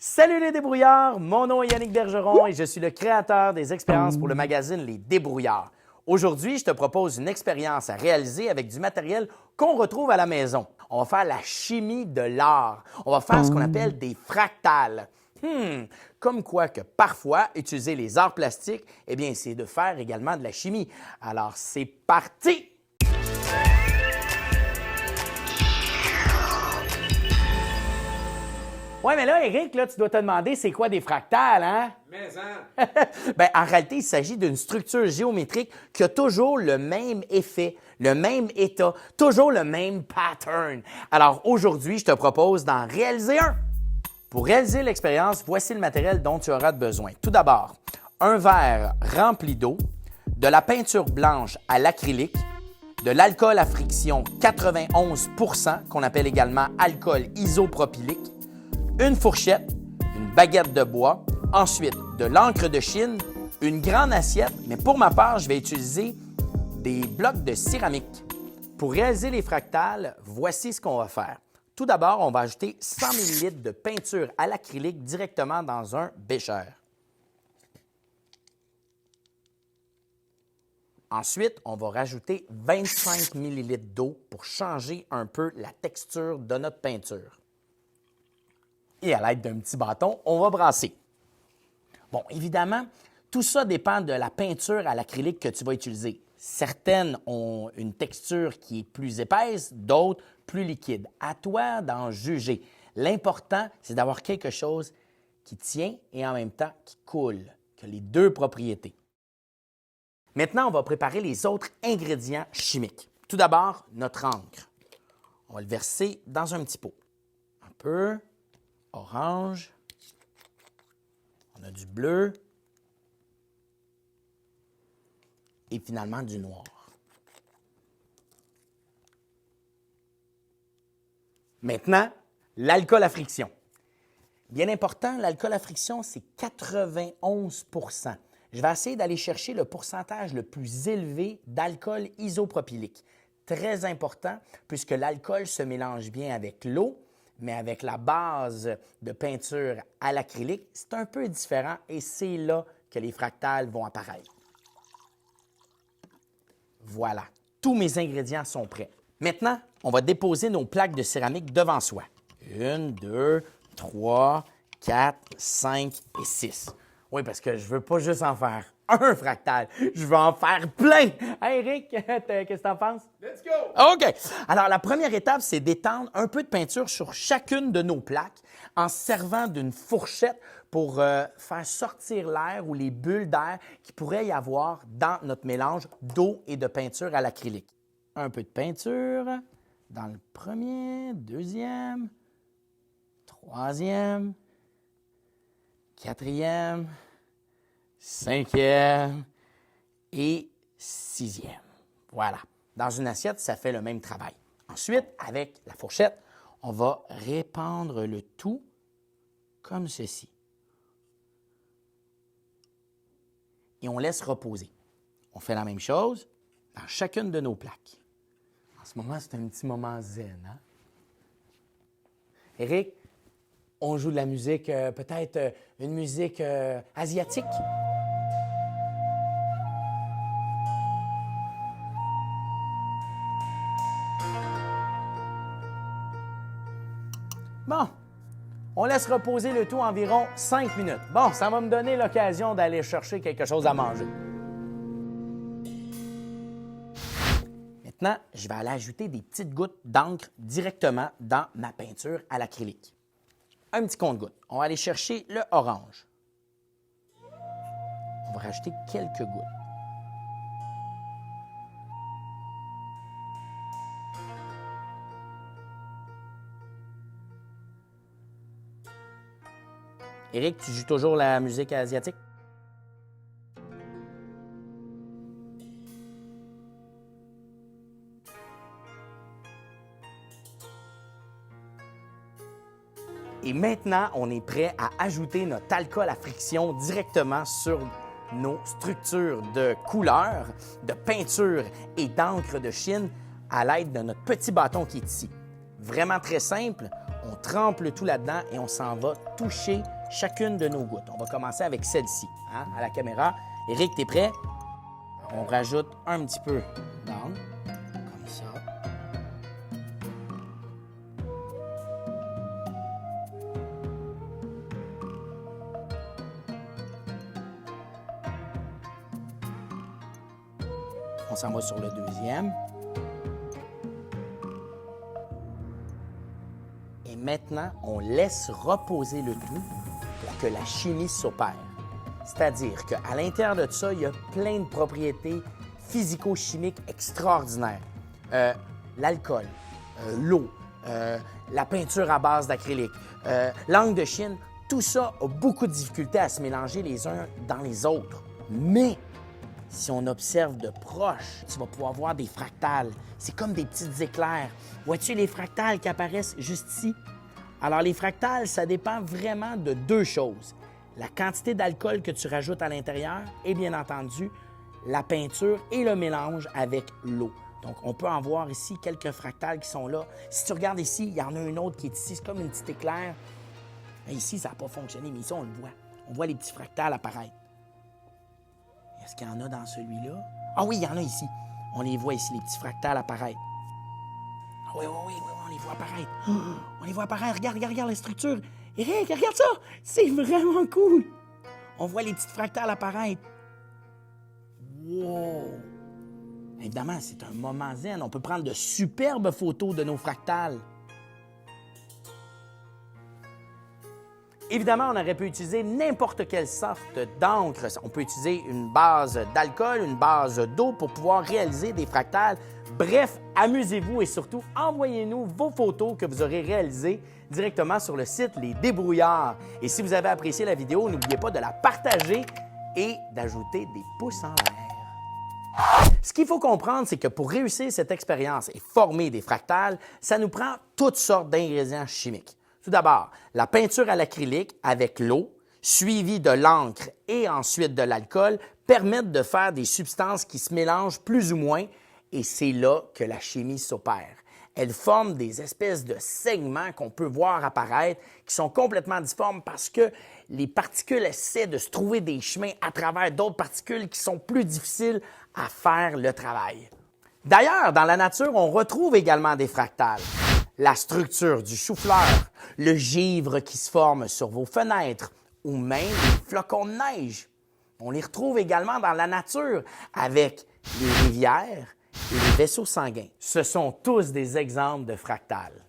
Salut les débrouillards, mon nom est Yannick Bergeron et je suis le créateur des expériences pour le magazine Les Débrouillards. Aujourd'hui, je te propose une expérience à réaliser avec du matériel qu'on retrouve à la maison. On va faire la chimie de l'art. On va faire ce qu'on appelle des fractales. Comme quoi que parfois, utiliser les arts plastiques, eh bien, c'est de faire également de la chimie. Alors, c'est parti! Ouais, mais là, Eric, là, tu dois te demander c'est quoi des fractales, hein? Mais Bien, en réalité, il s'agit d'une structure géométrique qui a toujours le même effet, le même état, toujours le même pattern. Alors aujourd'hui, je te propose d'en réaliser un. Pour réaliser l'expérience, voici le matériel dont tu auras besoin. Tout d'abord, un verre rempli d'eau, de la peinture blanche à l'acrylique, de l'alcool à friction 91 % qu'on appelle également alcool isopropylique, une fourchette, une baguette de bois, ensuite de l'encre de Chine, une grande assiette, mais pour ma part, je vais utiliser des blocs de céramique. Pour réaliser les fractales, voici ce qu'on va faire. Tout d'abord, on va ajouter 100 ml de peinture à l'acrylique directement dans un bécher. Ensuite, on va rajouter 25 ml d'eau pour changer un peu la texture de notre peinture. Et à l'aide d'un petit bâton, on va brasser. Bon, évidemment, tout ça dépend de la peinture à l'acrylique que tu vas utiliser. Certaines ont une texture qui est plus épaisse, d'autres plus liquide. À toi d'en juger. L'important, c'est d'avoir quelque chose qui tient et en même temps qui coule, qui a les deux propriétés. Maintenant, on va préparer les autres ingrédients chimiques. Tout d'abord, notre encre. On va le verser dans un petit pot. Un peu. Orange, on a du bleu et finalement du noir. Maintenant, l'alcool à friction. Bien important, l'alcool à friction, c'est 91 %. Je vais essayer d'aller chercher le pourcentage le plus élevé d'alcool isopropylique. Très important puisque l'alcool se mélange bien avec l'eau, mais avec la base de peinture à l'acrylique, c'est un peu différent et c'est là que les fractales vont apparaître. Voilà, tous mes ingrédients sont prêts. Maintenant, on va déposer nos plaques de céramique devant soi. 1, 2, 3, 4, 5 et 6. Oui, parce que je ne veux pas juste en faire un fractal, je veux en faire plein. Hey, Eric, qu'est-ce que tu en penses? let's go! OK. Alors, la première étape, c'est d'étendre un peu de peinture sur chacune de nos plaques en se servant d'une fourchette pour faire sortir l'air ou les bulles d'air qu'il pourrait y avoir dans notre mélange d'eau et de peinture à l'acrylique. Un peu de peinture dans le premier, deuxième, troisième, quatrième, cinquième et sixième. Voilà. Dans une assiette, ça fait le même travail. Ensuite, avec la fourchette, on va répandre le tout comme ceci. Et on laisse reposer. On fait la même chose dans chacune de nos plaques. En ce moment, c'est un petit moment zen, hein? Eric, on joue de la musique, peut-être une musique asiatique? Bon, on laisse reposer le tout environ 5 minutes. Bon, ça va me donner l'occasion d'aller chercher quelque chose à manger. Maintenant, je vais aller ajouter des petites gouttes d'encre directement dans ma peinture à l'acrylique. Un petit compte-gouttes. On va aller chercher le orange. On va rajouter quelques gouttes. Eric, tu joues toujours la musique asiatique? Et maintenant, on est prêt à ajouter notre alcool à friction directement sur nos structures de couleurs, de peinture et d'encre de Chine à l'aide de notre petit bâton qui est ici. Vraiment très simple. On trempe le tout là-dedans et on s'en va toucher chacune de nos gouttes. On va commencer avec celle-ci, hein, à la caméra. Éric, t'es prêt? On rajoute un petit peu d'encre, comme ça. On s'en va sur le deuxième. Et maintenant, on laisse reposer le tout pour que la chimie s'opère. C'est-à-dire qu'à l'intérieur de ça, il y a plein de propriétés physico-chimiques extraordinaires. L'alcool, l'eau, la peinture à base d'acrylique, l'encre de Chine, tout ça a beaucoup de difficultés à se mélanger les uns dans les autres. Mais si on observe de proche, tu vas pouvoir voir des fractales. C'est comme des petites éclairs. Vois-tu les fractales qui apparaissent juste ici? Alors, les fractales, ça dépend vraiment de deux choses. La quantité d'alcool que tu rajoutes à l'intérieur et, bien entendu, la peinture et le mélange avec l'eau. Donc, on peut en voir ici quelques fractales qui sont là. Si tu regardes ici, il y en a une autre qui est ici. C'est comme une petite éclair. Ici, ça n'a pas fonctionné, mais ici, on le voit. On voit les petits fractales apparaître. Est-ce qu'il y en a dans celui-là? Ah oui, il y en a ici. On les voit ici, les petits fractales apparaître. Ah oui, on les voit apparaître. On les voit apparaître. Regarde la structure. Éric, regarde ça! C'est vraiment cool! On voit les petites fractales apparaître. Wow! Évidemment, c'est un moment zen. On peut prendre de superbes photos de nos fractales. Évidemment, on aurait pu utiliser n'importe quelle sorte d'encre. On peut utiliser une base d'alcool, une base d'eau pour pouvoir réaliser des fractales. Bref, amusez-vous et surtout, envoyez-nous vos photos que vous aurez réalisées directement sur le site Les Débrouillards. Et si vous avez apprécié la vidéo, n'oubliez pas de la partager et d'ajouter des pouces en l'air. Ce qu'il faut comprendre, c'est que pour réussir cette expérience et former des fractales, ça nous prend toutes sortes d'ingrédients chimiques. Tout d'abord, la peinture à l'acrylique avec l'eau, suivie de l'encre et ensuite de l'alcool, permettent de faire des substances qui se mélangent plus ou moins et c'est là que la chimie s'opère. Elles forment des espèces de segments qu'on peut voir apparaître qui sont complètement difformes parce que les particules essaient de se trouver des chemins à travers d'autres particules qui sont plus difficiles à faire le travail. D'ailleurs, dans la nature, on retrouve également des fractales. La structure du chou-fleur, le givre qui se forme sur vos fenêtres ou même les flocons de neige. On les retrouve également dans la nature avec les rivières et les vaisseaux sanguins. Ce sont tous des exemples de fractales.